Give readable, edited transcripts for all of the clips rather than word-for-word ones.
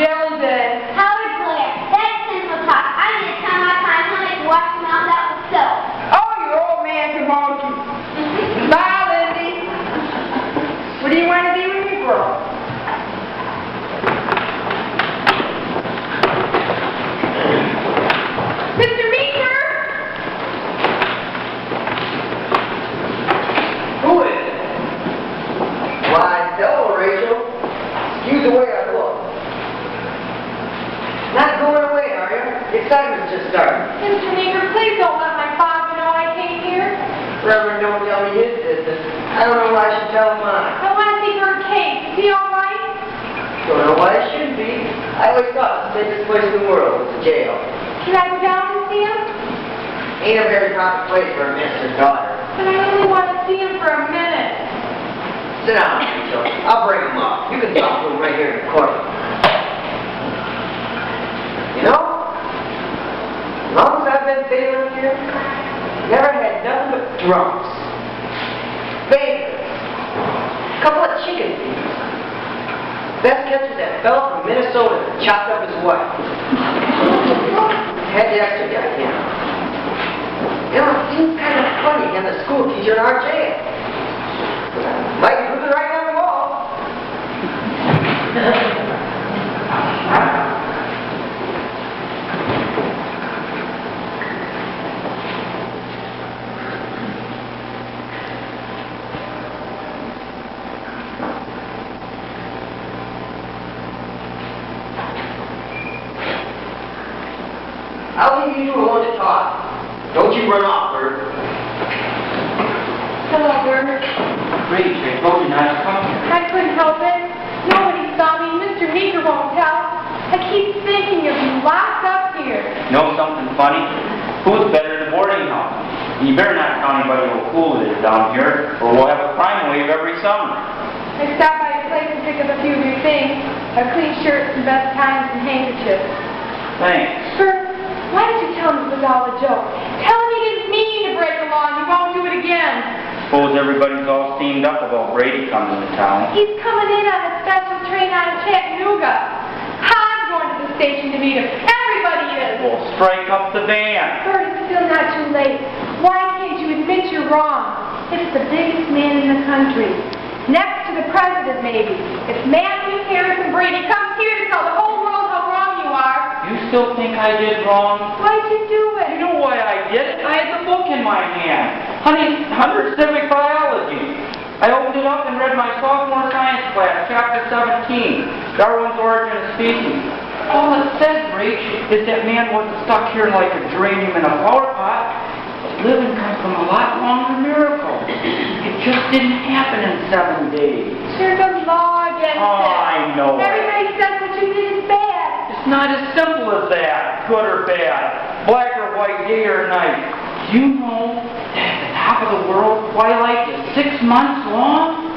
jelly then. Howard Blair, that's simple talk. I need to turn my time when I can wash my mouth out with soap. Oh, your old man can monkey. Bye, Lindy. What do you want to be when you grow up? Mr. Meeker! Who is it? Why, hello, Rachel. Excuse the way I look. Not going away, are you? The excitement's just starting. Mr. Meeker, please don't let my father know I came here. Reverend, don't tell me his business. I don't know why I should tell him mine. I want to see your case. Is he all right? Don't know why it shouldn't be. I always thought the safest place in the world was a jail. Can I go down and see him? Ain't a very proper place for a minister's daughter. But I only want to see him for a minute. Sit down, Rachel. I'll bring him up. You can talk to him right here in the courtroom. You know, as long as I've been failing here, never had nothing but drunks, bakers, a couple of chicken thieves. Best catch was that fella from Minnesota that chopped up his wife. Had the extra guy in. You know, it seems kind of funny having a school teacher in our jail. Might prove it right on the wall. I'll leave you alone to talk. Don't you run off, Bert. Hello, Bert. Rach, I told you not to come here. I couldn't help it. Nobody saw me. Mr. Meeker won't tell. I keep thinking of you locked up here. Know something funny? Who's better than a boarding house? You better not tell anybody how cool it is down here, or we'll have a crime wave every summer. I stopped by your place to pick up a few of your things. A clean shirt, some best times, and handkerchiefs. Thanks. Bert, why did you tell me it was all a joke? Tell him you didn't mean to break the law and you won't do it again. Suppose everybody's all steamed up about Brady coming to town. He's coming in on a special train out of Chattanooga. I'm going to the station to meet him. Everybody is. We'll strike up the band. Bert, it's still not too late. Why can't you admit you're wrong? It's the biggest man in the country. Next to the president, maybe. If Matthew, Harris, and Brady comes here to tell the whole world how wrong you are. You still think I did wrong? Why'd you do it? You know why I did it? I had the book in my hand. Honey, 100 Civic Biology. I opened it up and read my sophomore science class, chapter 17, Darwin's Origin of Species. All it says, Rach, is that man wasn't stuck here like a geranium in a flower pot. Living comes from a lot longer miracle. It just didn't happen in 7 days. There's a law against it. I know it. Everybody says what you did is bad. It's not as simple as that, good or bad, black or white, day or night. Do you know that at the top of the world, twilight is 6 months long?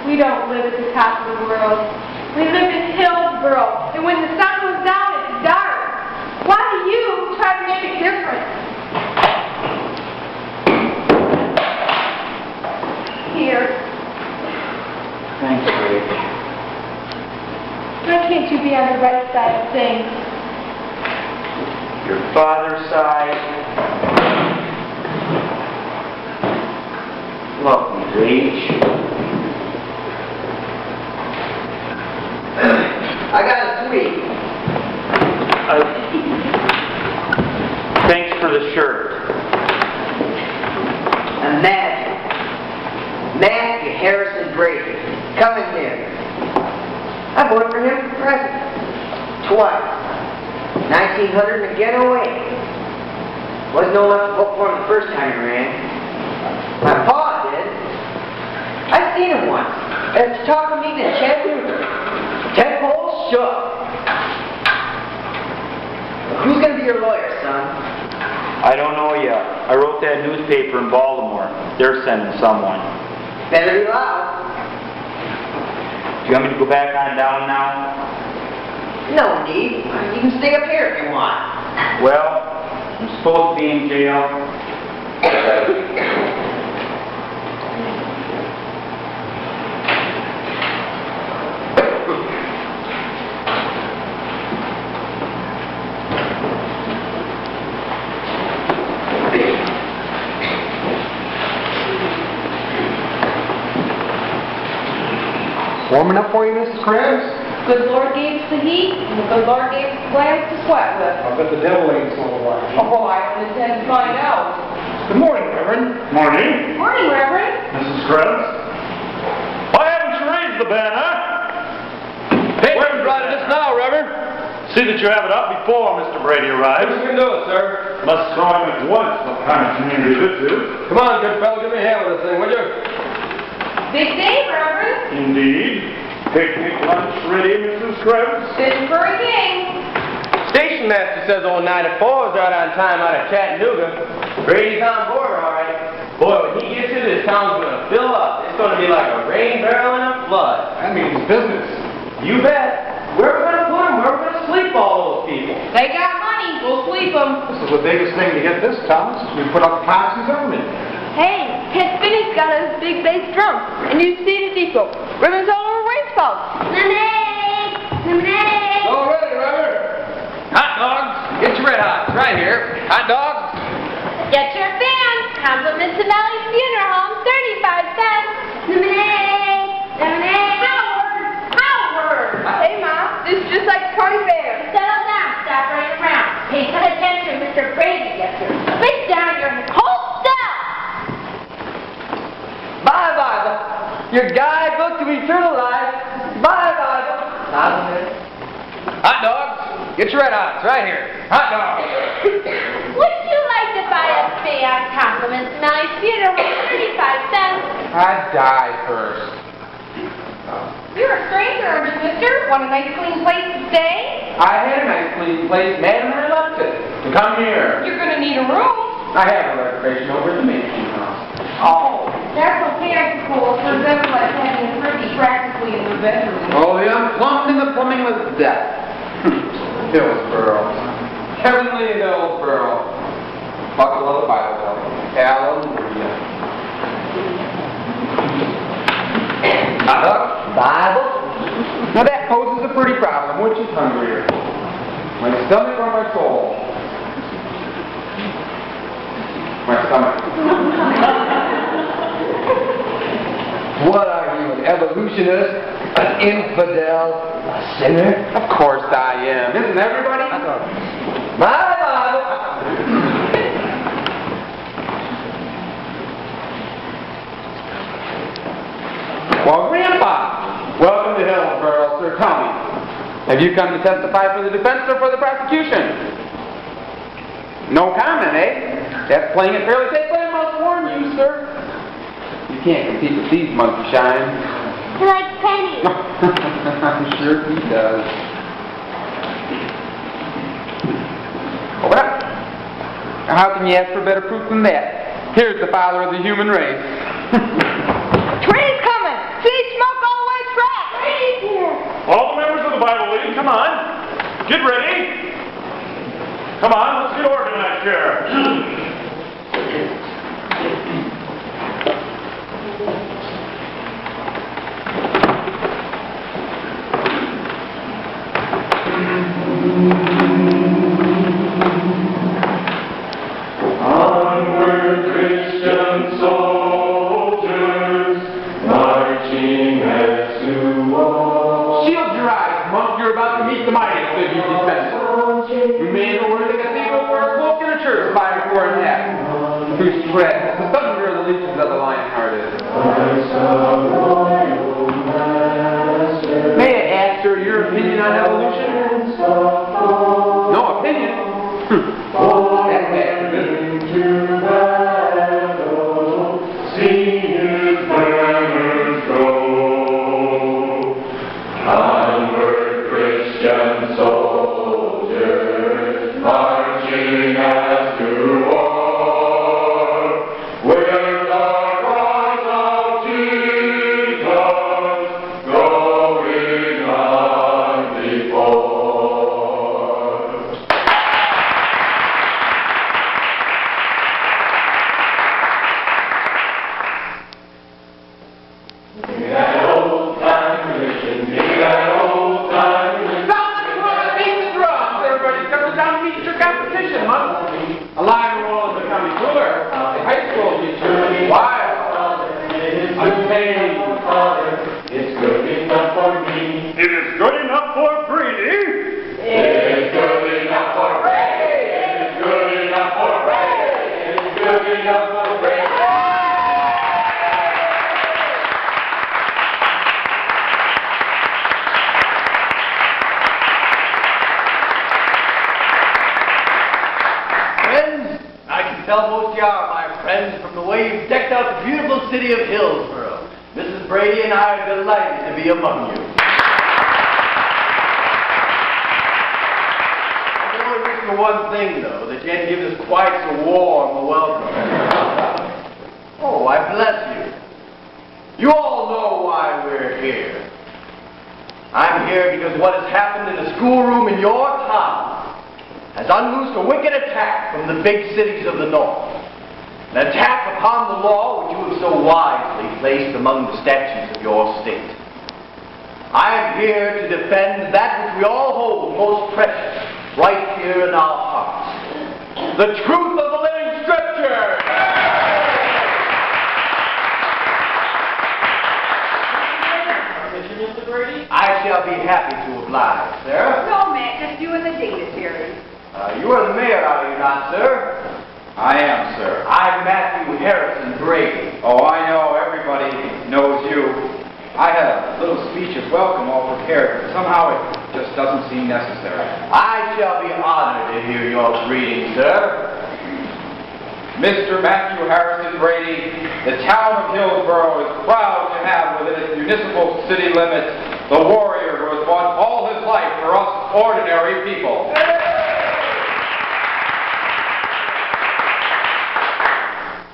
We don't live at the top of the world. We live in Hillsboro, and when the sun goes down, it's dark. Why do you try to make it different? Here. Thanks, Rach. Why can't you be on the right side of things? Your father's side. Love me, Rach. I got a sweet. Thanks for the shirt. Imagine. Manke, Harrison, Brady. Coming here. I voted for him for president. Twice. 1900 and again 08. Wasn't old enough to vote for him the first time he ran. My pa did. I seen him once at a talk meeting in Chattanooga. 10 poles shook. Who's going to be your lawyer, son? I don't know yet. I wrote that newspaper in Baltimore. They're sending someone. Better be loud. Do you want me to go back on down now? No need. You can stay up here if you want. Well, I'm supposed to be in jail. Warming up for you, Mrs. Krebs? Good Lord gave us the heat, and the good Lord gave us the glass to sweat with. I bet the devil ain't so alive. Oh, I don't intend to find out. Good morning, Reverend. Morning, Morning, Reverend. Mrs. Krebs. Why haven't you raised the banner? Hey, we brought it just now, Reverend. See that you have it up before Mr. Brady arrives. We can do it, sir. Must show him at once what kind of community this is. Come on, Goodfellow, give me a hand with this thing, will you? Big day, Reverend. Indeed. Picnic lunch ready, Mrs. Krebs? Fish for a king. Station master says old 94 is right on time out of Chattanooga. Brady's on board, all right. Boy, when he gets here, this town's gonna fill up. It's gonna be like a rain barrel in a flood. That means business. You bet. Where are we gonna put them? Where are we gonna sleep all those people? They got money. We'll sleep them. This is the biggest thing to get this town since we put up cots and government. Hey, Ted Finney's got his big bass drum, and you see the depot. Ribbons all over waistcoats. Lemonade! Lemonade! All ready, Reverend. Hot dogs. Get your red hots right here. Hot dogs. Get your fans. Compliments to Melly's Funeral Home, 35 cents. Lemonade! Lemonade! Howard! Hey, Ma, this is just like County Fair. Settle down, stop running around. Pay attention, Mr. Brady gets here. Spit down your head. Hold still! Bye, Bible. Your guidebook to eternal life. Bye, Bible. Hot dogs. Get your red hots right here. Hot dogs. Would you like to buy a stay on compliments to Melly's Funeral Home, 35 cents? I'd die first. You're a stranger, aren't you, mister? Want a nice clean place to stay? I had a nice clean place, Madam reluctant to come here. You're gonna need a room. I have a reservation over at the Mansion house. Oh, that's okay, I suppose. For example, like having a fridge practically in the bedroom. Oh, the unplumbed and the plumbing was death. Hillsboro. Heavenly Hillsboro. Buckle of the Bible Belt. Hallelujah. Hot dog? Bible? Now that poses a pretty problem. Which is hungrier? My stomach or my soul? My stomach. What are you, an evolutionist? An infidel? A sinner? Of course I am. Isn't everybody? My Bible. Well, Grandpa, welcome to Hillsboro, sir. Tell me, have you come to testify for the defense or for the prosecution? No comment, eh? That's playing it fairly safe, but I must warn you, sir. You can't compete with these monkey shines. He likes pennies. I'm sure he does. Open up. Now, how can you ask for better proof than that? Here's the father of the human race. Train's coming! See, smoke all the way track! Brady's here. All the members of the Bible League, come on. Get ready. Come on, let's get organized here. Onward, Christian soldiers, marching as to war. Shield your eyes, monk. You're about to meet the mighty of you defender. You may know where the cathedral for a cloak in a church, 5 4 and a half. Whose tread the thunder of the legions of the lion hearted. May I ask, sir, your opinion on evolution? No opinion? That's bad for business. To battle, see his banners go. Onward, Christian soldiers, marching as to war. With the cross of Jesus going on before. It is good enough for Brady. It is good enough for Brady. It is good enough for Brady. It is good enough for Brady. Friends, I can tell most you are my friends from the way you've decked out the beautiful city of Hillsborough. Mrs. Brady and I are delighted to be among you. I can only wish for one thing, though, that you hadn't given us quite so warm a welcome. Oh, I bless you. You all know why we're here. I'm here because what has happened in the schoolroom in your town has unloosed a wicked attack from the big cities of the North. An attack upon the law which you have so wisely placed among the statutes of your state. I am here to defend that which we all hold most precious right here in our hearts. The truth of the living Scripture! I shall be happy to oblige, sir. No, Matt, just you and the dignitaries. You are the mayor, are you not, sir? I am, sir. I'm Matthew Harrison Brady. Oh, I know. Everybody knows you. I had a little speech of welcome all prepared, but somehow it just doesn't seem necessary. I shall be honored to hear your greeting, sir. Mr. Matthew Harrison Brady, the town of Hillsborough is proud to have within its municipal city limits the warrior who has fought all his life for us ordinary people.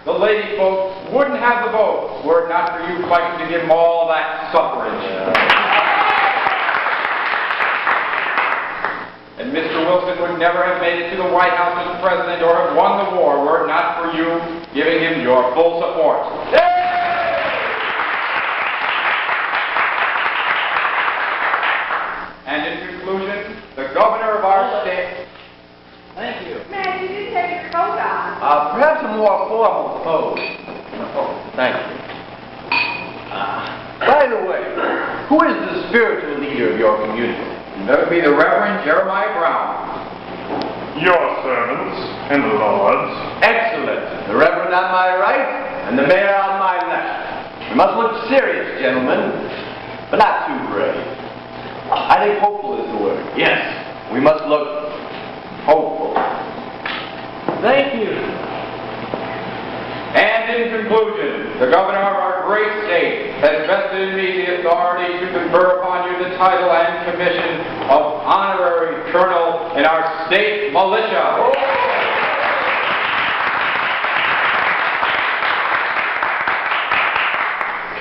The lady folks wouldn't have the votes were it not for you fighting to give them all that suffrage. And Mr. Wilson would never have made it to the White House as president or have won the war were it not for you giving him your full support. And in conclusion, the governor of our state... Thank you. Matt, you didn't have your coat on. Perhaps a more formal pose. Oh, thank you. By the way, who is the spiritual leader of your community? That would be the Reverend Jeremiah Brown. Your servants and lords. Excellent. The Reverend on my right and the Mayor on my left. We must look serious, gentlemen, but not too brave. I think hopeful is the word. Yes, we must look hopeful. Thank you. And in conclusion, the governor of our great state has vested in me the authority to confer upon you the title and commission of honorary colonel in our state militia.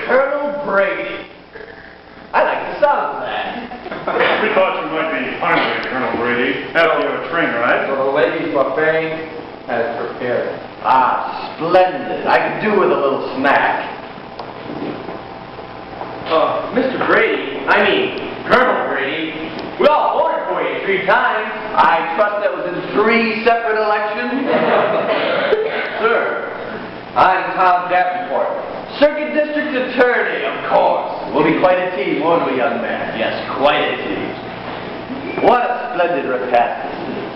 Colonel Brady. I like the sound of that. We thought you might be hungry, Colonel Brady. After your train ride. So the ladies' buffet has prepared. Ah, splendid. I could do with a little snack. Mr. Brady, Colonel Brady, we all voted for you 3 times. I trust that was in 3 separate elections. Sir, I'm Tom Davenport, Circuit District Attorney, of course. We'll be quite a team, won't we, young man? Yes, quite a team. What a splendid repast this is.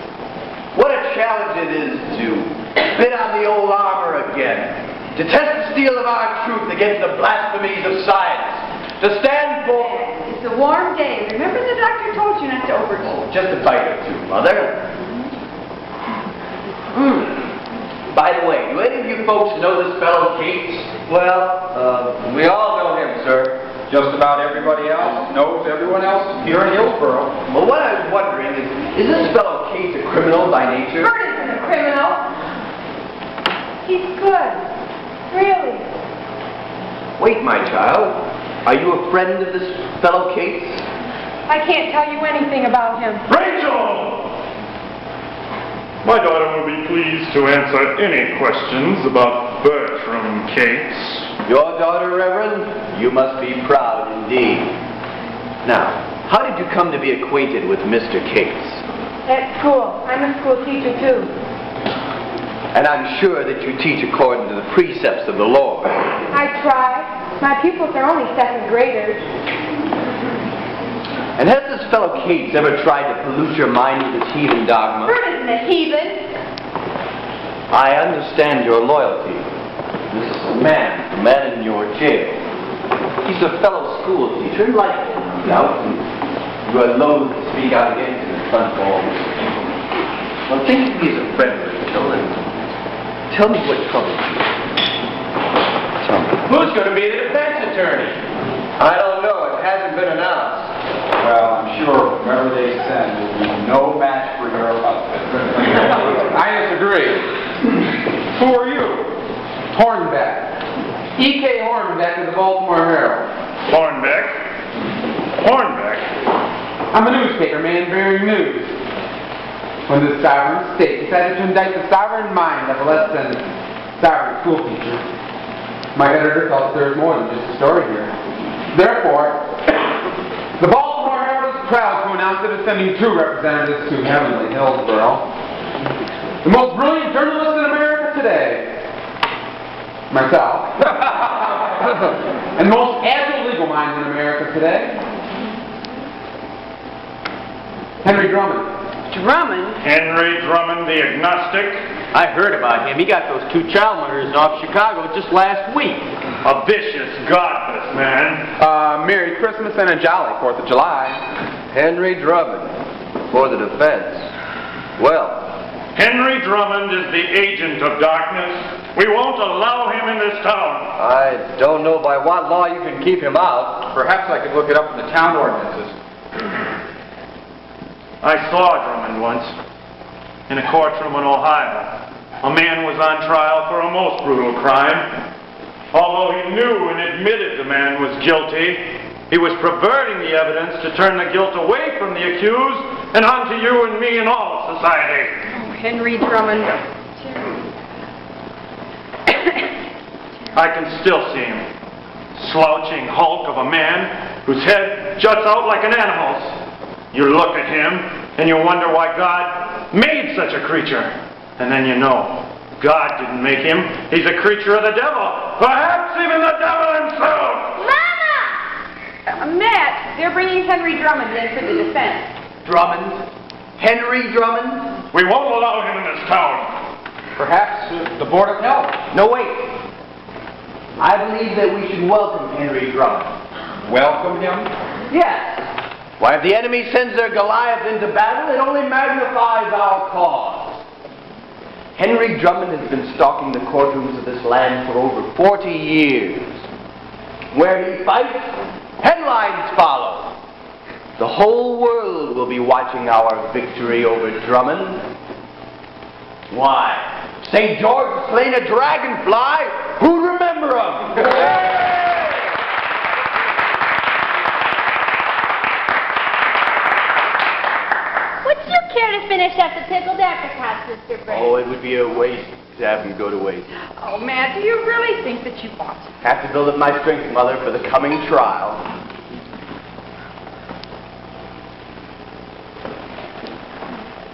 What a challenge it is to spit on the old armor again, to test the steel of our truth against the blasphemies of science, to stand for... It's a warm day. Remember the doctor told you not to overeat. Just a bite or two, Mother. By the way, do any of you folks know this fellow Cates? Well, we all know him, sir. Just about everybody else knows everyone else here in Hillsborough. Well, what I was wondering is this fellow Cates a criminal by nature? Bert isn't a criminal. He's good. Really. Wait, my child. Are you a friend of this fellow Cates? I can't tell you anything about him. Rachel! My daughter will be pleased to answer any questions about Bertram Cates. Your daughter, Reverend? You must be proud indeed. Now, how did you come to be acquainted with Mr. Cates? At school. I'm a school teacher, too. And I'm sure that you teach according to the precepts of the Lord. I try. My pupils are only 2nd graders. And has this fellow Cates ever tried to pollute your mind with his heathen dogma? Bert isn't a heathen. I understand your loyalty. This is a man in your jail. He's a fellow school teacher, like him, no doubt, and you are loath to speak out against him in front of all these people. Well, think of me as a friend, Rachel, and tell me what troubles you. Tell me. Who's going to be the defense attorney? I don't know. It hasn't been announced. Well, I'm sure whoever they send will be no match for your husband. I disagree. Who are you? Hornbeck. E.K. Hornbeck of the Baltimore Herald. Hornbeck? Hornbeck? I'm a newspaper man bearing news. When the sovereign state decided to indict the sovereign mind of a less than sovereign school teacher, my editor thought there was more than just a story here. Therefore, the Baltimore Herald is proud to announce that it's sending 2 representatives to heavenly Hillsborough. The most brilliant journalist in America today, myself, and the most agile legal mind in America today, Henry Drummond. Drummond? Henry Drummond, the agnostic. I heard about him. He got those 2 child murders off Chicago just last week. A vicious, godless man. Merry Christmas and a jolly 4th of July. Henry Drummond, for the defense. Well, Henry Drummond is the agent of darkness. We won't allow him in this town. I don't know by what law you can keep him out. Perhaps I could look it up in the town ordinances. I saw Drummond once in a courtroom in Ohio. A man was on trial for a most brutal crime. Although he knew and admitted the man was guilty, he was perverting the evidence to turn the guilt away from the accused and onto you and me and all of society. Oh, Henry Drummond. I can still see him. Slouching hulk of a man whose head juts out like an animal's. You look at him and you wonder why God made such a creature. And then you know, God didn't make him. He's a creature of the devil. Perhaps even the devil himself. Mama! Matt, they're bringing Henry Drummond in for the defense. Drummond? Henry Drummond? We won't allow him in this town. Perhaps the Board of Health. No, wait. I believe that we should welcome Henry Drummond. Welcome him? Yes. Why, if the enemy sends their Goliath into battle, it only magnifies our cause. Henry Drummond has been stalking the courtrooms of this land for over 40 years. Where he fights, headlines follow. The whole world will be watching our victory over Drummond. Why? St. George has slain a dragonfly. Who'd remember him? Would you care to finish up the pickled apricots, Mr. Brady? Oh, it would be a waste to have him go to waste. Oh, Matt, do you really think that you ought to? Have to build up my strength, Mother, for the coming trial.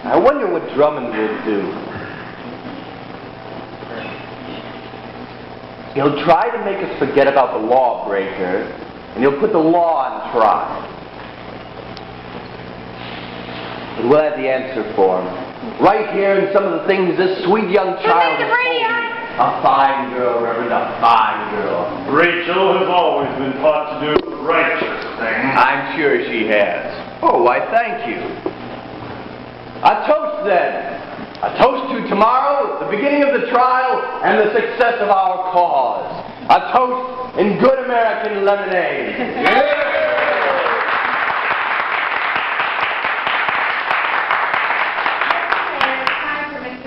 I wonder what Drummond will do. He'll try to make us forget about the lawbreaker, and he'll put the law on trial. But we'll have the answer for him. Right here in some of the things this sweet young child has told me. A fine girl, Reverend, a fine girl. Rachel has always been taught to do the righteous thing. I'm sure she has. Oh, why, thank you. A toast, then. A toast to tomorrow, the beginning of the trial, and the success of our cause. A toast in good American lemonade.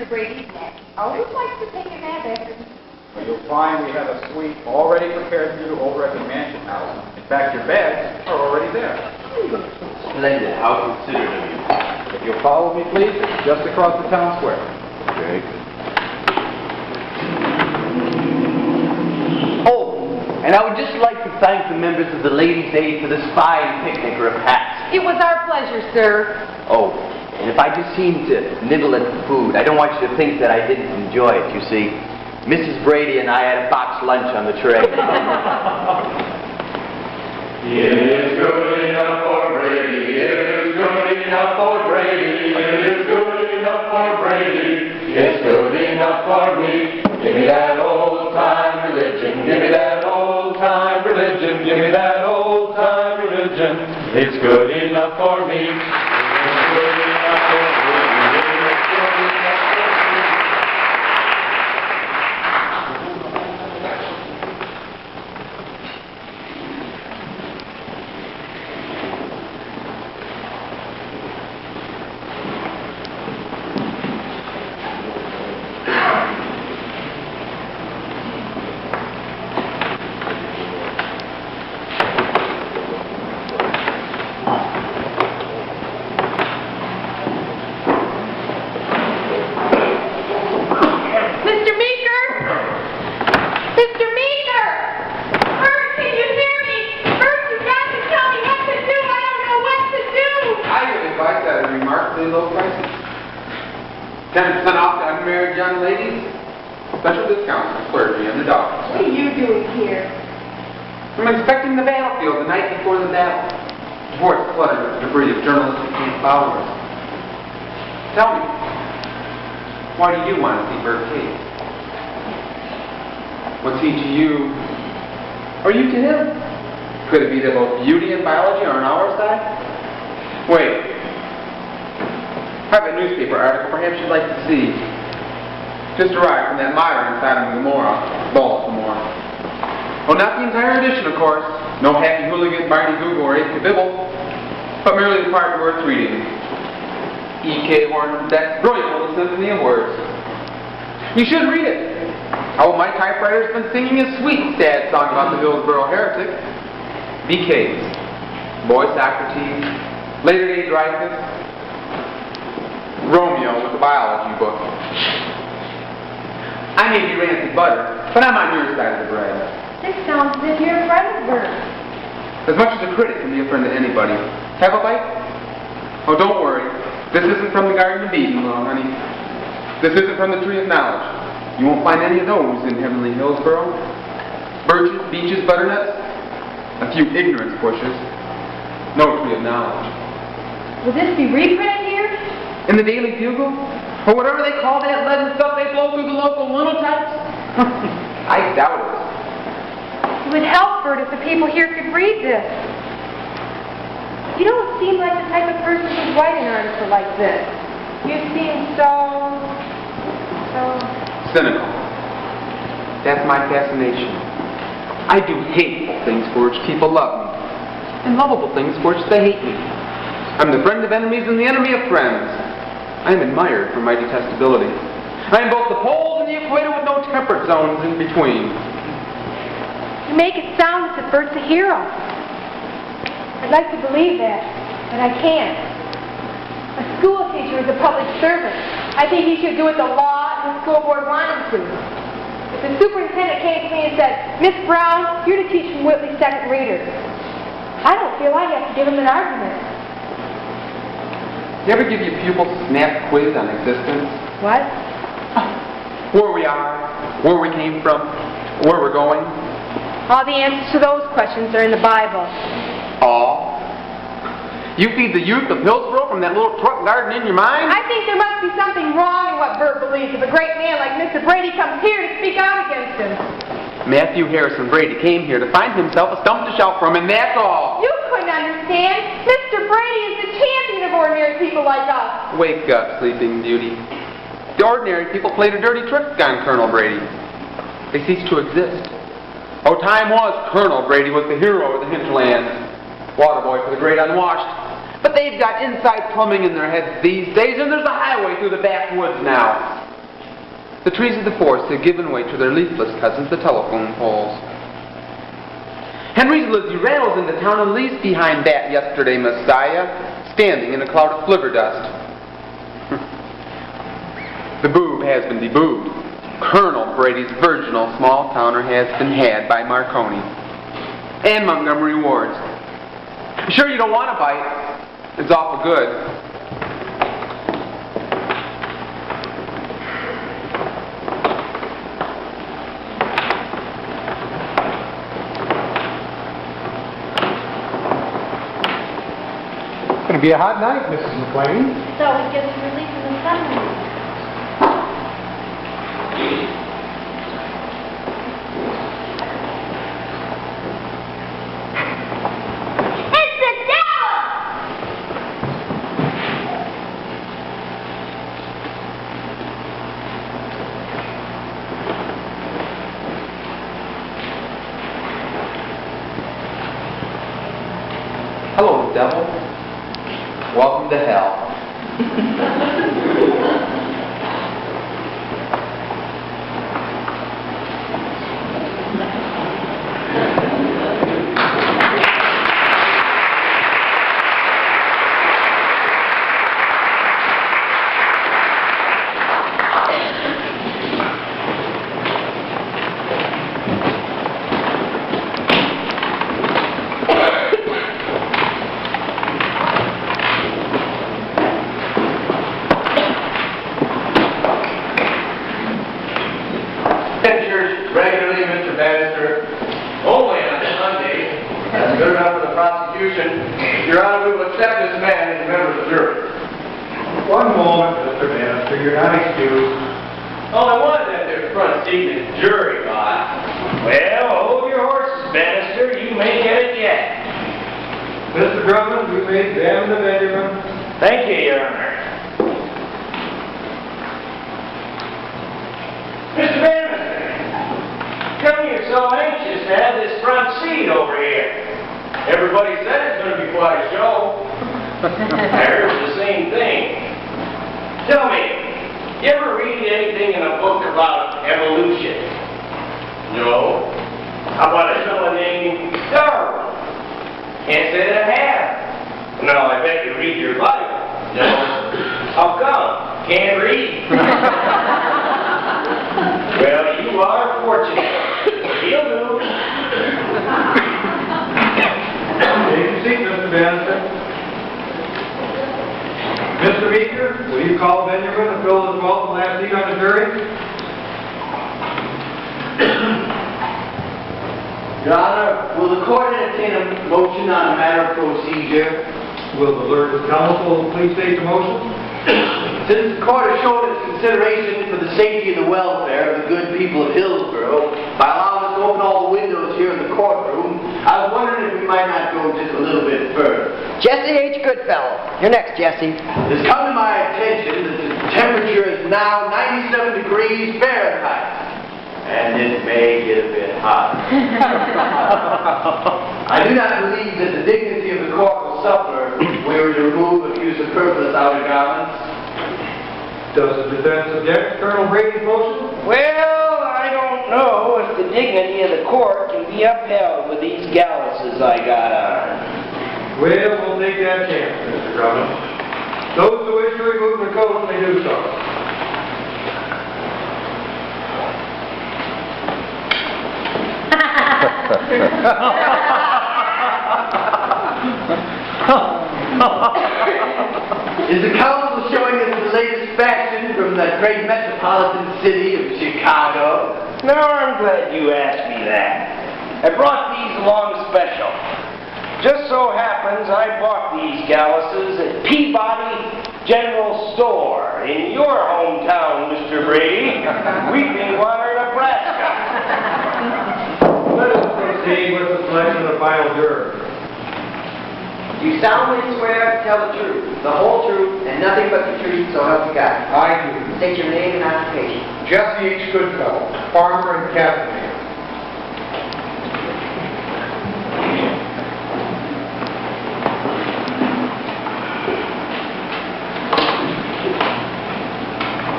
Brady's next. Always likes to take a nap after. Well, you'll find we have a suite already prepared for you over at the Mansion House. In fact, your beds are already there. Splendid. How considerate of you. If you'll follow me, please, it's just across the town square. Very good. Oh, and I would just like to thank the members of the Ladies' Aid for this fine picnic repast. It was our pleasure, sir. Oh, and if I just seem to nibble at the food, I don't want you to think that I didn't enjoy it, you see. Mrs. Brady and I had a box lunch on the tray. It is good enough for Brady. It's good enough for me. It's good enough for me. It's good enough for me. Mr. Meeker! Mr. Meeker! Bert, can you hear me? Bert, you got to tell me what to do. I don't know what to do. I would advise that at remarkably low prices. 10% off to unmarried young ladies. Special discounts for clergy and the doctors. What are you doing here? I'm inspecting the battlefield the night before the battle. Before it's cluttered with the debris of journalistic followers. Tell me, why do you want to see Bert Case? What's he to you? Or you to him? Could it be that both beauty and biology are on our side? Wait. I have a newspaper article perhaps you'd like to see. Just arrived from that mire inside of Baltimore. Well, not the entire edition, of course. No happy hooligan, Barney Google, or Ace Bibble, but merely the part worth reading. E.K. Hornbeck's brilliant little symphony of words. You should read it. Oh, my typewriter's been singing a sweet, sad song about the Hillsborough heretic. BK's, Boy Socrates, later-day Dreyfus, Romeo with the biology book. I may be rancid butter, but I'm on your side of the bread. This sounds as if you're a friend of Bert. As much as a critic can be a friend to anybody. Have a bite? Oh, don't worry. This isn't from the Garden of Eden, little honey. This isn't from the Tree of Knowledge. You won't find any of those in heavenly Hillsborough. Birches, beeches, butternuts, a few ignorance bushes. No Tree of Knowledge. Will this be reprinted here? In the Daily Bugle? Or whatever they call that lead and stuff they blow through the local linotypes? I doubt it. It would help Bert if the people here could read this. You don't seem like the type of person who'd write an article like this. You seem so... Cynical. That's my fascination. I do hateful things for which people love me, and lovable things for which they hate me. I'm the friend of enemies and the enemy of friends. I am admired for my detestability. I am both the poles and the equator with no temperate zones in between. You make it sound as if Bert's a hero. I'd like to believe that, but I can't. A school teacher is a public servant. I think he should do what the law and the school board want him to. If the superintendent came to me and said, Miss Brown, you're to teach from Whitley's second reader, I don't feel I have to give him an argument. You ever give your pupils a snap quiz on existence? What? Where we are, where we came from, where we're going? All the answers to those questions are in the Bible. All? You feed the youth of Hillsborough from that little truck garden in your mind? I think there must be something wrong in what Bert believes if a great man like Mr. Brady comes here to speak out against him. Matthew Harrison Brady came here to find himself a stump to shout from, and that's all. You couldn't understand. Mr. Brady is the champion of ordinary people like us. Wake up, sleeping beauty. The ordinary people played a dirty trick on Colonel Brady. They ceased to exist. Oh, time was Colonel Brady was the hero of the hinterland. Waterboy for the great unwashed. But they've got inside plumbing in their heads these days, and there's a highway through the backwoods now. The trees of the forest have given way to their leafless cousins, the telephone poles. Henry's Lizzie rattles into town and leaves behind that yesterday Messiah, standing in a cloud of flivver dust. The boob has been deboobed. Colonel Brady's virginal small towner has been had by Marconi. And Montgomery Ward's. Sure you don't want to bite? It's awful good. It's going to be a hot night, Mrs. McLean. So it gets released in the summer. It's the devil! Hello, devil. Welcome to hell. Regularly, Mr. Bannister, only on Sunday. That's good enough for the prosecution. Your Honor, we will accept this man as a member of the jury. One moment, Mr. Bannister, you're not excused. Oh, I wanted that there front seat in the jury box. Well, hold your horses, Bannister. You may get it yet. Mr. Drummond, you may examine the bedroom. Thank you, Your Honor. Mr. Bannister, come you're so anxious to have this front seat over here. Everybody said it's going to be quite a show. I heard the same thing. Tell me, you ever read anything in a book about evolution? No. How about a fellow named Darwin? Can't say that I have. No, I bet you read your Bible. No. How come? Can't read. Well, you are fortunate. He'll do. Take your seat, Mr. Bannister. Mr. Meeker, will you call Benjamin and fill his welcome last seat on the jury? Your Honor, will the court entertain a motion on a matter of procedure? Will the learned counsel please state the motion? Since the court has shown its consideration for the safety and the welfare of the good people of Hillsborough by allowing us to open all the windows here in the courtroom, I was wondering if we might not go just a little bit further. Jesse H. Goodfellow. You're next, Jesse. It's come to my attention that the temperature is now 97 degrees Fahrenheit. And it may get a bit hot. I do not believe that the dignity of the court will suffer if we were to remove a few superfluous outer garments. Does the defense object to Colonel Brady's motion? Well, I don't know if the dignity of the court can be upheld with these galluses I got on. Well, we'll take that chance, Mr. Drummond. Those who wish to remove the coat may do so. Is the council showing us the latest fashion from the great metropolitan city of Chicago? No, I'm glad you asked me that. I brought these along special. Just so happens I bought these galluses at Peabody General Store in your hometown, Mr. Brady, Weepingwater, Nebraska. Let us proceed with the selection of the final juror. Do you solemnly swear to tell the truth, the whole truth, and nothing but the truth, so help you God? I do. State your name and occupation. Jesse H. Goodfellow, farmer and cabinet man.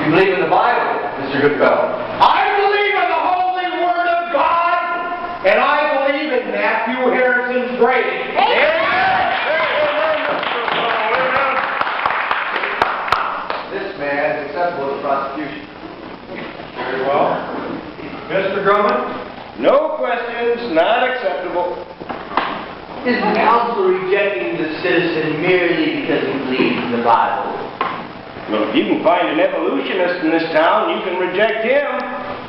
You believe in the Bible, Mr. Goodfellow? I believe in the holy word of God, and I believe in Matthew Harrison's Brady. This man is acceptable to the prosecution. Very well. Mr. Drummond? No questions, not acceptable. Is the counsel rejecting the citizen merely because he believes in the Bible? Well, if you can find an evolutionist in this town, you can reject him.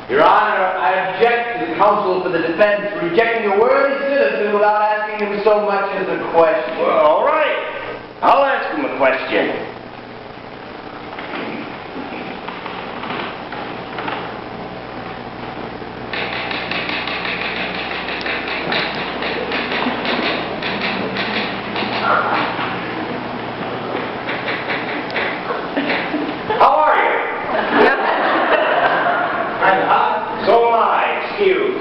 Your Honor, I object to the counsel for the defense for rejecting a worthy citizen without asking him so much as a question. Well, all right. I'll ask him a question. How are you? I'm hot. So am I, excuse.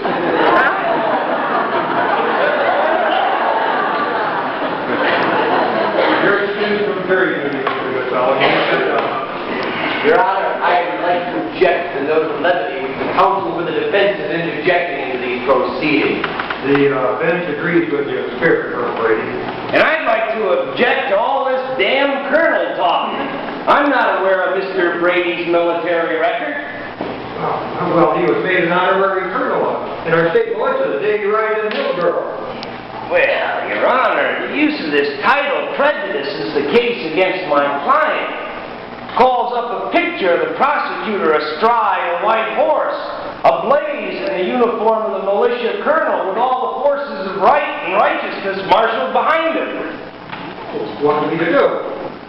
Your Honor, I would like to object to the note of levity which the counsel for the defense is interjecting into these proceedings. The bench agrees with your spirit, Colonel Brady. And I'd like to object to all this damn colonel talk. I'm not aware of Mr. Brady's military record. Well, he was made an honorary colonel in our state militia the day he arrived in Hillsborough. Well, Your Honor, the use of this title prejudices the case against my client. Calls up a picture of the prosecutor astride a white horse, ablaze in the uniform of the militia colonel with all the forces of right and righteousness marshaled behind him. What do we do?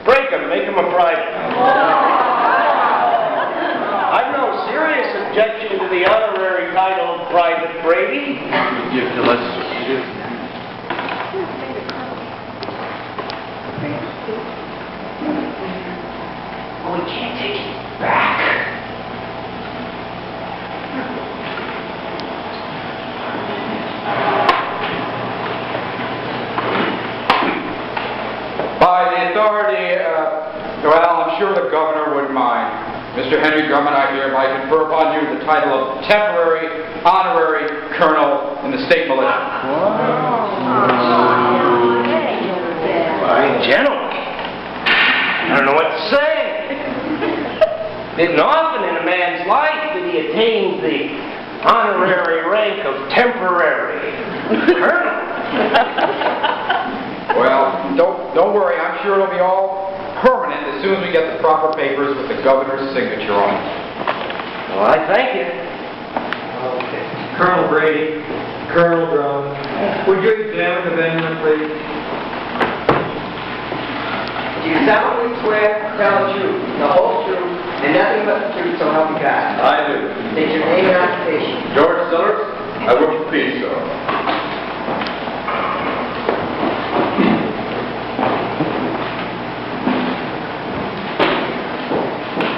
Break him, make him a private. I've no serious objection to the honorary title of Private Brady. Oh, we can't take it back. By the authority, well, I'm sure the governor wouldn't mind. Mr. Henry Drummond, I hereby confer upon you the title of temporary honorary colonel in the state militia. Fine gentlemen. I don't know what to say. Isn't often in a man's life that he attains the honorary rank of temporary colonel. Well, don't worry. I'm sure it'll be all permanent as soon as we get the proper papers with the governor's signature on it. Well, I thank you. Okay. Colonel Brady, Colonel Drummond, would you examine the Benjamin, please? Do you solemnly swear to tell the truth, the whole truth, and nothing but the truth, so help you God? I do. State your name and occupation. George Sellers, I work for peace, sir.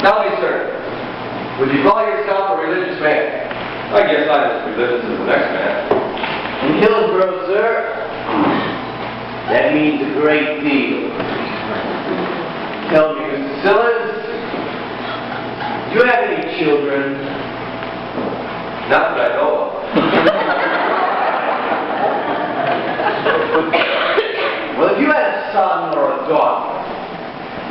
Tell me, sir, would you call yourself a religious man? I guess I'm as religious as the next man. In Hillsborough, sir, that means a great deal. Tell me, Mr. Sellers, do you have any children? Not that I know of. Well, if you had a son or a daughter,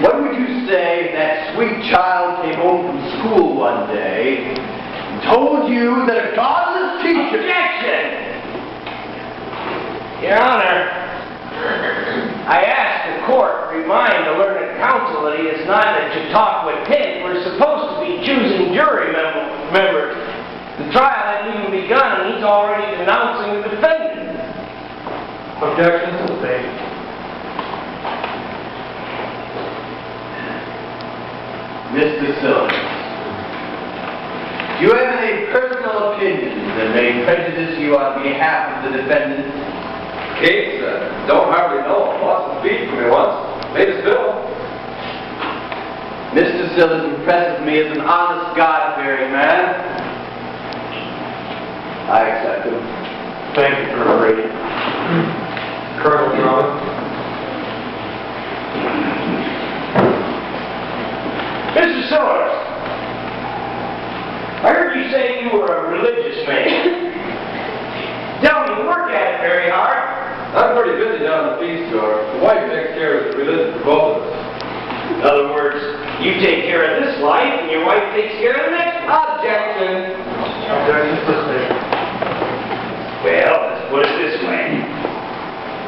what would you say if that sweet child came home from school one day and told you that a godless teacher... Objection! Your Honor, I ask the court to remind the learned counsel that he is not to talk with him. We're supposed to be choosing jury members. The trial hasn't even begun, and he's already denouncing the defendant. Objection sustained. Mr. Sellers, do you have any personal opinions that may prejudice you on behalf of the defendant? Case, don't hardly know. Lost the speed from me once. Made a spill. Mr. Sellers impresses me as an honest, God-fearing man. I accept him. Thank you, Colonel Brady. Colonel Drummond. Mr. Sellers, I heard you say you were a religious man. Tell me, you work at it very hard. I'm pretty busy down in the feed store. The wife takes care of the religion for both of us. In other words, you take care of this life, and your wife takes care of the next one. Objection! Objection sustained. Well, let's put it this way.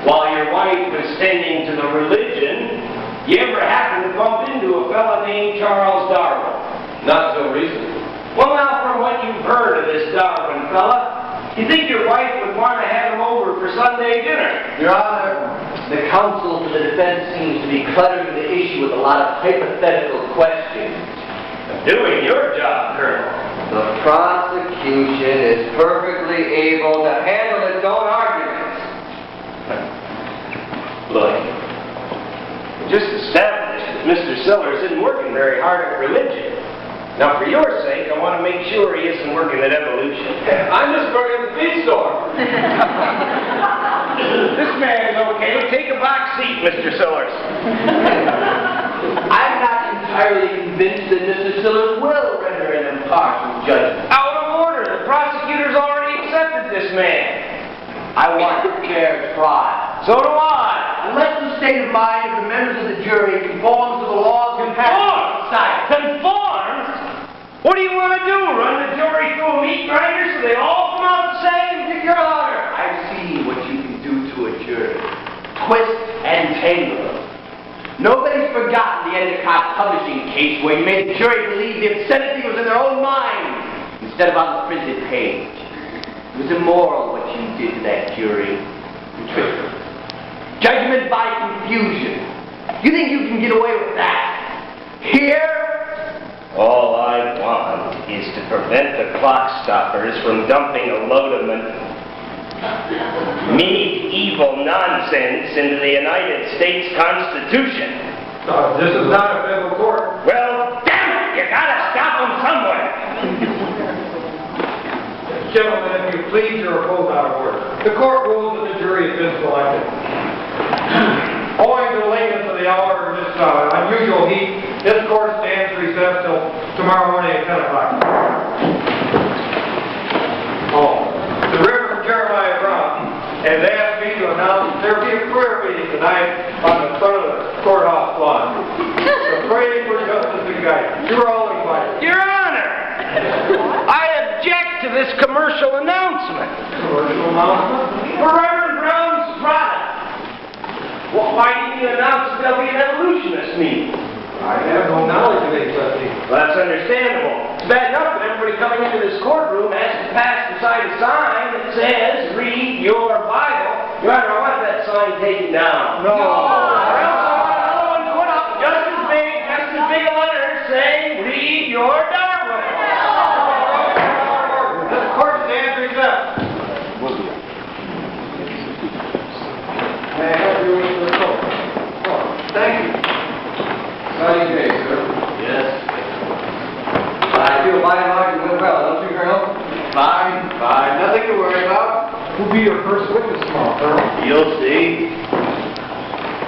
While your wife was tending to the religion, you ever happen to bump into a fella named Charles Darwin? Not so recently. Well, now, from what you've heard of this Darwin fella, you think your wife would want to have him over for Sunday dinner? Your Honor, the counsel for the defense seems to be cluttering the issue with a lot of hypothetical questions. Doing your job, Colonel. The prosecution is perfectly able to handle its own arguments. Look, just established that Mr. Sellers isn't working very hard at religion. Now, for your sake, I want to make sure he isn't working at evolution. I'm just working at the feed store. This man is okay. Take a box seat, Mr. Sellers. I'm not entirely convinced that Mr. distillers will render an impartial judgment. Out of order. The prosecutor's already accepted this man. I want a fair trial. So do I. Unless the state of mind of the members of the jury conforms to the laws and passed by society. Conforms? What do you want to do? Run the jury through a meat grinder so they all come out the same? Pick your order. I've seen what you can do to a jury. Twist and tangle them. Nobody's forgotten the Endicott publishing case where you made the jury believe the obscenity was in their own minds instead of on the printed page. It was immoral what you did to that jury. You tricked them. Judgment by confusion. You think you can get away with that? Here? All I want is to prevent the clock stoppers from dumping a load of medieval nonsense into the United States Constitution. This is not a federal court. Well, damn it! You gotta stop them somewhere. Gentlemen, if you please, you're both out of order. The court rules that the jury has been selected. Owing to the lateness of the hour and this unusual heat, this court stands recessed till tomorrow morning at 10 o'clock. The Reverend Jeremiah Brown has asked me to announce that there will be a prayer meeting tonight on the front of the courthouse lawn. So pray for justice and guidance. You're all invited. Your Honor, I object to this commercial announcement. Commercial announcement? For Reverend Brown's product. Well, why didn't you announce that there'll be an evolutionist meeting? I have no knowledge of any such thing. Well, that's understandable. It's bad enough that everybody coming into this courtroom has to pass beside a sign that says, read your Bible. Your Honor, I want that sign taken down. No. Or else I want another one put up just as big a letter saying, read your Darwin. This court stands recessed. May I have you with the court? Thank you. Howdy day, sir. Yes. I feel by and large you went well, don't you, Colonel? Fine. Nothing to worry about. Who'll be your first witness tomorrow, Colonel? You'll see.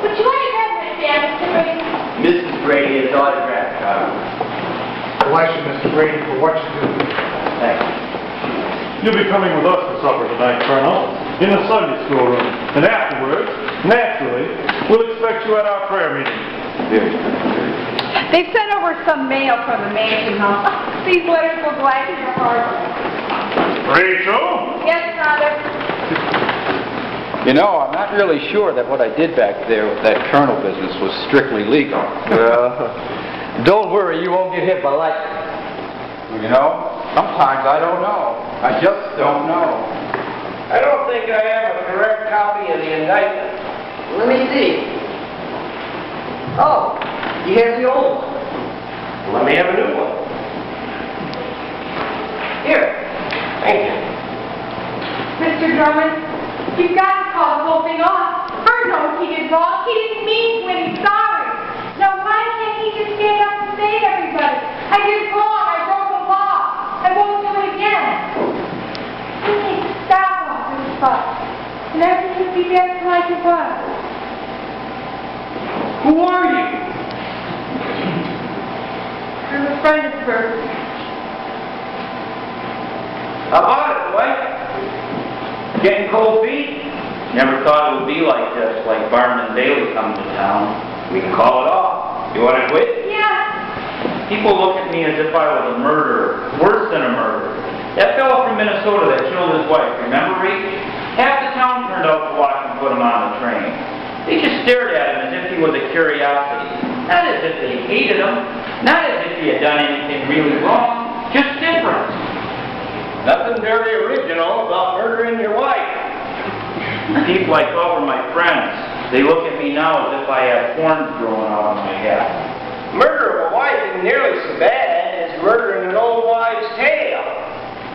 Would you autograph my fan, Mr. Brady? Mrs. Brady has autographed copy. Bless you, Mr. Brady, for what you do. Thank you. You'll be coming with us to supper tonight, Colonel, in the Sunday school room. And afterwards, naturally, we'll expect you at our prayer meeting. They sent over some mail from the mansion house. These letters will gladden your heart. Rachel? Yes, Father. You know, I'm not really sure that what I did back there with that colonel business was strictly legal. Don't worry, you won't get hit by lightning. You know, sometimes I don't know. I just don't know. I don't think I have a correct copy of the indictment. Let me see. Oh, you have the old one. Let me have a new one. Here. Thank you. Mr. Drummond, you've got to call the whole thing off. I know he did wrong. He didn't mean when he's sorry. Now, why can't he just stand up and say to everybody, I did wrong, I broke the law, I won't do it again. He needs to stop off this fuss, and everything will be back to like it was. Who are you? I'm a friend of hers. How about it, boy? Getting cold feet? Never thought it would be like this, like Barnum and Bailey coming to town. We can call it off. You want to quit? Yeah. People look at me as if I was a murderer, worse than a murderer. That fellow from Minnesota that killed his wife, remember, Reach? Half the town turned out to watch him put him on the train. They just stared at him as if he was a curiosity. Not as if they hated him, not as if he had done anything really wrong, just different. Nothing very original about murdering your wife. People I thought were my friends, they look at me now as if I have horns growing out of my head. Murder of a wife isn't nearly so bad as murdering an old wives' tale.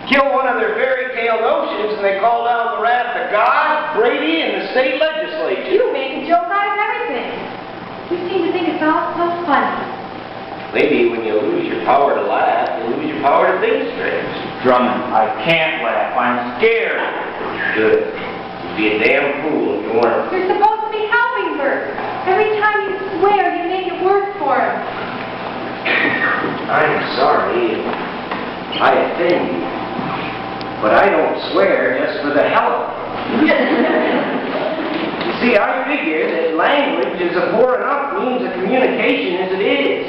Kill one of their fairy tale notions and they call down the wrath of God, Brady, and the state legislature. You make a joke out of everything. You seem to think it's all so funny. Maybe when you lose your power to laugh, you lose your power to think straight. Drummond, I can't laugh. I'm scared. Good. You'd be a damn fool if you weren't. You're supposed to be helping Bert. Every time you swear, you make it worse for him. I'm I offend you, but I don't swear just for the hell of it. You see, I figure that language is a poor enough means of communication as it is.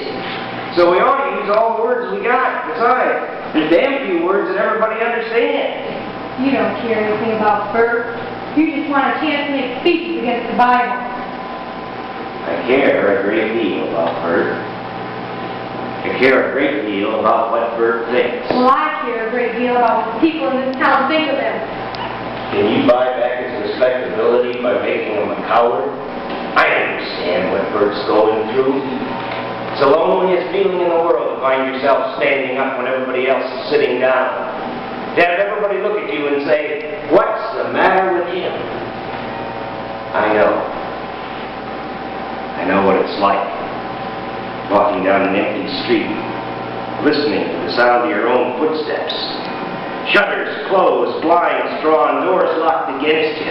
So we ought to use all the words we got. Besides, there's damn few words that everybody understands. You don't care anything about Bert. You just want a chance to make speeches against the Bible. I care a great deal about Bert. I care a great deal about what Bert thinks. Well, I care a great deal about what people in this town think of him. Can you buy back his respectability by making him a coward? I understand what Bert's going through. It's the loneliest feeling in the world to find yourself standing up when everybody else is sitting down. To have everybody look at you and say, "What's the matter with him?" I know what it's like. Walking down an empty street, listening to the sound of your own footsteps. Shutters closed, blinds drawn, doors locked against you.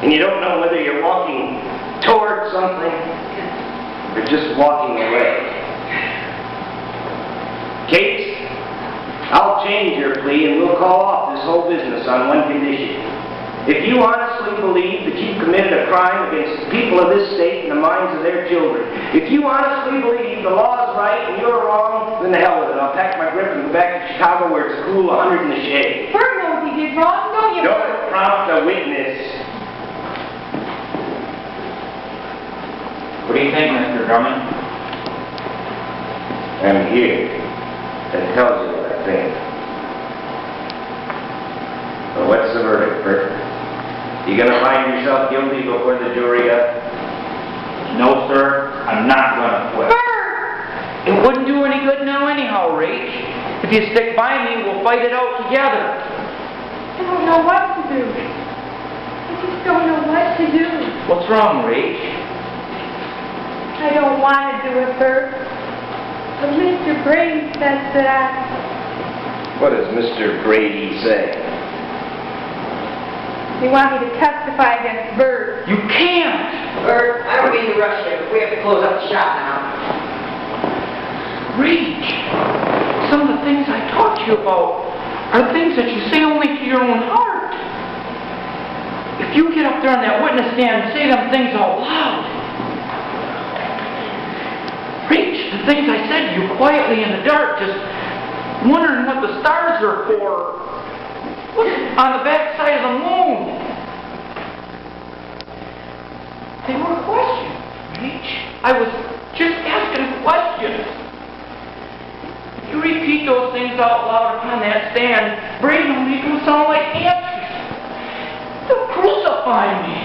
And you don't know whether you're walking toward something or just walking away. Kate, I'll change your plea and we'll call off this whole business on one condition. If you honestly believe that you've committed a crime against the people of this state and the minds of their children, if you honestly believe the law is right and you're wrong, then the hell with it. I'll pack my grip and go back to Chicago where it's cool, 100 in the shade. Bert knows he did wrong, don't you? Don't prompt a witness. What do you think, Mr. Drummond? I'm here. That tells you what I think. Well, what's the verdict, Bert? You gonna find yourself guilty before the jury up? No, sir, I'm not gonna quit. Bert! It wouldn't do any good now anyhow, Rach. If you stick by me, we'll fight it out together. I don't know what to do. I just don't know what to do. What's wrong, Rach? I don't want to do it, Bert. But Mr. Brady says that What does Mr. Brady say? they want me to testify against Bert. You can't! Bert, I don't mean to rush you, but we have to close up the shop now. Rach, some of the things I talked to you about are things that you say only to your own heart. If you get up there on that witness stand and say them things out loud, Rach, the things I said to you quietly in the dark, just wondering what the stars are for. What's on the back side of the moon? They were questions, Rach. I was just asking questions. If you repeat those things out loud upon that stand, Brady will make them sound like answers. They'll crucify me.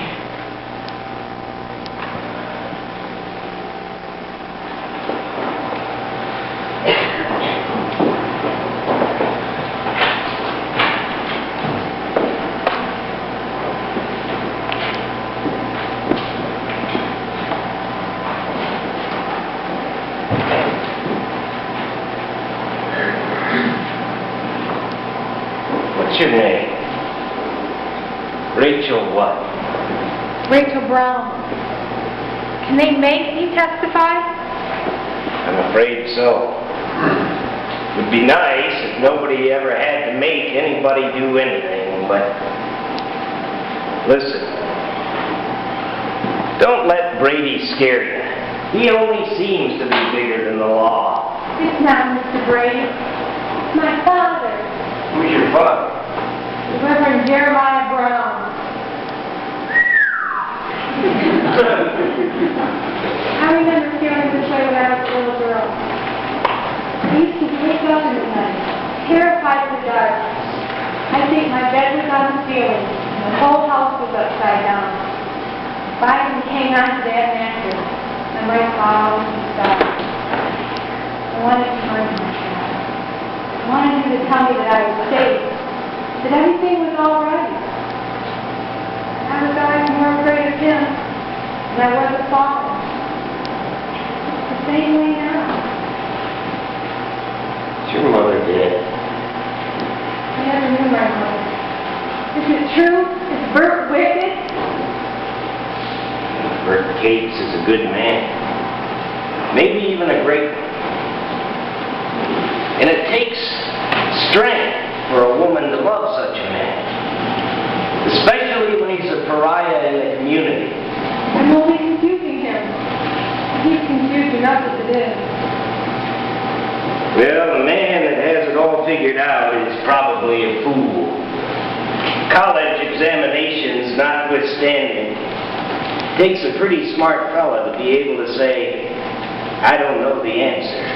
What's your name? Rachel what? Rachel Brown. Can they make me testify? I'm afraid so. It would be nice if nobody ever had to make anybody do anything, but listen. Don't let Brady scare you. He only seems to be bigger than the law. It's not Mr. Brady. It's my father, Who's your father? the Reverend Jeremiah Brown. I remember feeling this way when I was a little girl. I used to wake up in the night, terrified of the dark. I think my bed was on the ceiling, and the whole house was upside down. If I can hang on to that mattress, I might fall and stop. I wanted to hurt myself. I wanted you to tell me that I was safe, that everything was all right. I was always more afraid of him than I was of Father. It's the same way now. Is your mother dead? I never knew my mother. Is it true? Is Bert wicked? Bert Cates is a good man. Maybe even a great one. And it takes it is. Well, the man that has it all figured out is probably a fool. College examinations notwithstanding, it takes a pretty smart fella to be able to say, I don't know the answer.